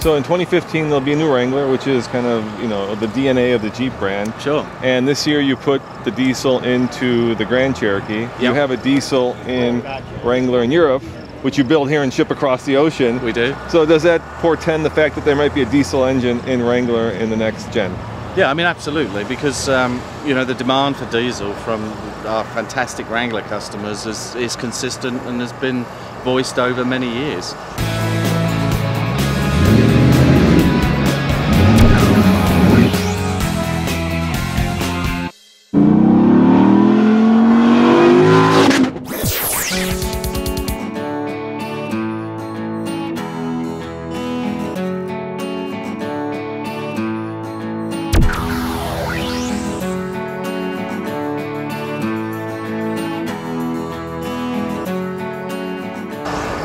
So in 2015 there'll be a new Wrangler, which is kind of, you know, the DNA of the Jeep brand. Sure. And this year you put the diesel into the Grand Cherokee. Yep. You have a diesel in Wrangler in Europe, which you build here and ship across the ocean. We do. So does that portend the fact that there might be a diesel engine in Wrangler in the next gen? Yeah, I mean, absolutely, because you know, the demand for diesel from our fantastic Wrangler customers is consistent and has been voiced over many years.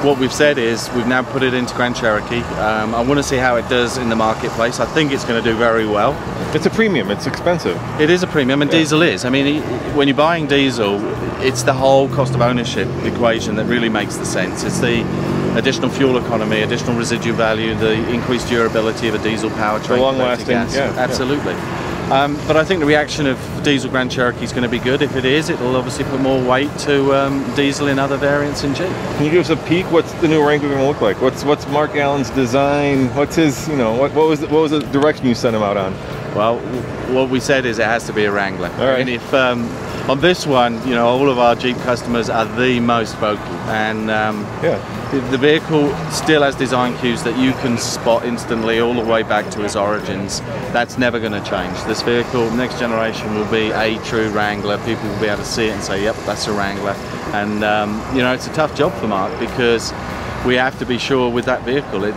What we've said is we've now put it into Grand Cherokee. I want to see how it does in the marketplace. I think it's going to do very well. It's a premium, it's expensive. It is a premium, and diesel is. I mean, when you're buying diesel, it's the whole cost of ownership equation that really makes the sense. It's the additional fuel economy, additional residual value, the increased durability of a diesel powertrain. Long lasting, yeah. Absolutely. But I think the reaction of diesel Grand Cherokee is going to be good. If it is, it'll obviously put more weight to diesel in other variants in Jeep. Can you give us a peek? What's the new Wrangler going to look like? What's Mark Allen's design? What's his, you know, what was the direction you sent him out on? Well, what we said is it has to be a Wrangler. All right. And if on this one, you know, all of our Jeep customers are the most vocal, and the vehicle still has design cues that you can spot instantly all the way back to its origins. That's never going to change. This vehicle, next generation, will be a true Wrangler. People will be able to see it and say, yep, that's a Wrangler. And you know, it's a tough job for Mark, because we have to be sure with that vehicle it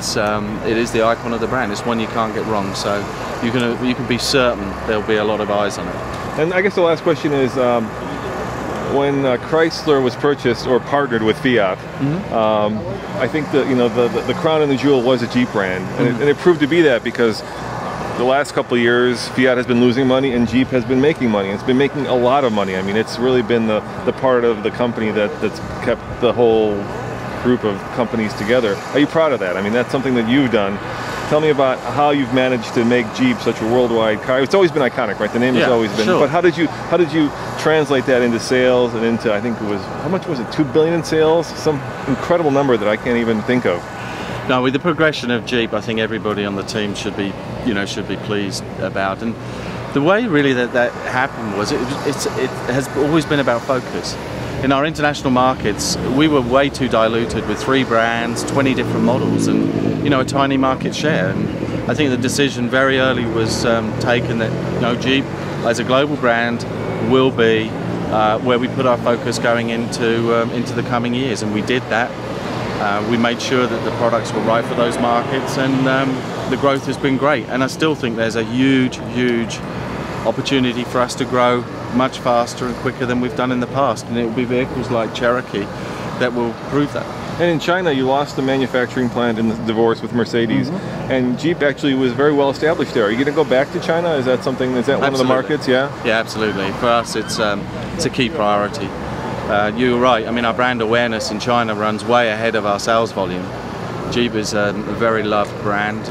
is the icon of the brand. It's one you can't get wrong, so you can be certain there'll be a lot of eyes on it. And I guess the last question is, when Chrysler was purchased or partnered with Fiat, I think the crown and the jewel was a Jeep brand, and it proved to be that, because the last couple of years Fiat has been losing money and Jeep has been making money. It's been making a lot of money. I mean, it's really been the part of the company that's kept the whole group of companies together. Are you proud of that? I mean, that's something that you've done. Tell me about how you've managed to make Jeep such a worldwide car. It's always been iconic, right? The name has always been. Sure. But how did you translate that into sales and into, I think it was, how much was it? 2 billion in sales? Some incredible number that I can't even think of. No, with the progression of Jeep, I think everybody on the team should be pleased about. And the way really that happened was it has always been about focus. In our international markets, we were way too diluted with 3 brands, 20 different models, and a tiny market share. And I think the decision very early was taken that Jeep, as a global brand, will be where we put our focus going into the coming years, and we did that. We made sure that the products were right for those markets, and the growth has been great. And I still think there's a huge opportunity for us to grow much faster and quicker than we've done in the past, and it will be vehicles like Cherokee that will prove that. And in China, you lost the manufacturing plant in the divorce with Mercedes, and Jeep actually was very well established there. Are you going to go back to China? Is that something? Is that one of the markets? Yeah. Yeah, absolutely. For us, it's a key priority. You're right. I mean, our brand awareness in China runs way ahead of our sales volume. Jeep is a very loved brand.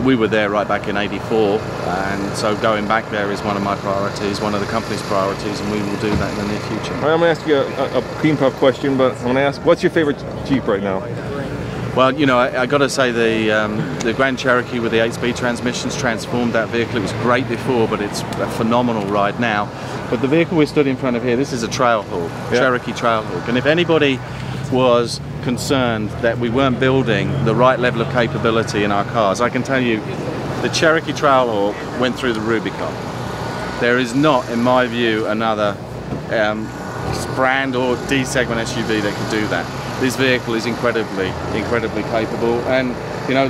We were there right back in '84, and so going back there is one of my priorities, one of the company's priorities, and we will do that in the near future. All right, I'm going to ask you a cream puff question, but I'm going to ask, what's your favorite Jeep right now? Well, I got to say the Grand Cherokee with the 8-speed transmissions transformed that vehicle. It was great before, but it's a phenomenal ride now. But the vehicle we stood in front of here, this is a Trailhawk, Cherokee Trailhawk, and if anybody was concerned that we weren't building the right level of capability in our cars, I can tell you the Cherokee Trailhawk went through the Rubicon. There is not, in my view, another brand or D-segment SUV that could do that. This vehicle is incredibly capable, and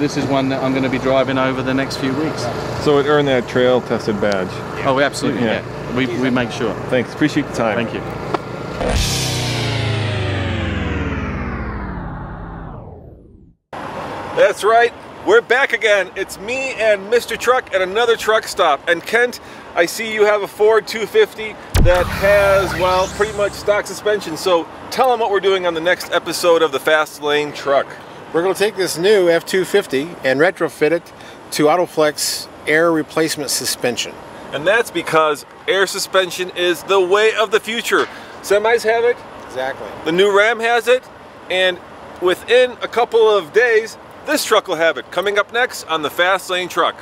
this is one that I'm going to be driving over the next few weeks. So it earned that trail tested badge. Oh, absolutely, yeah. We make sure. Thanks, appreciate the time. Thank you. That's right, we're back again. It's me and Mr. Truck at another truck stop. And Kent, I see you have a Ford 250 that has, well, pretty much stock suspension. So tell them what we're doing on the next episode of the Fast Lane Truck. We're going to take this new F-250 and retrofit it to Autoflex air replacement suspension. And that's because air suspension is the way of the future. Semis have it. Exactly. The new Ram has it. And within a couple of days, this truck will have it. Coming up next on the Fast Lane Truck.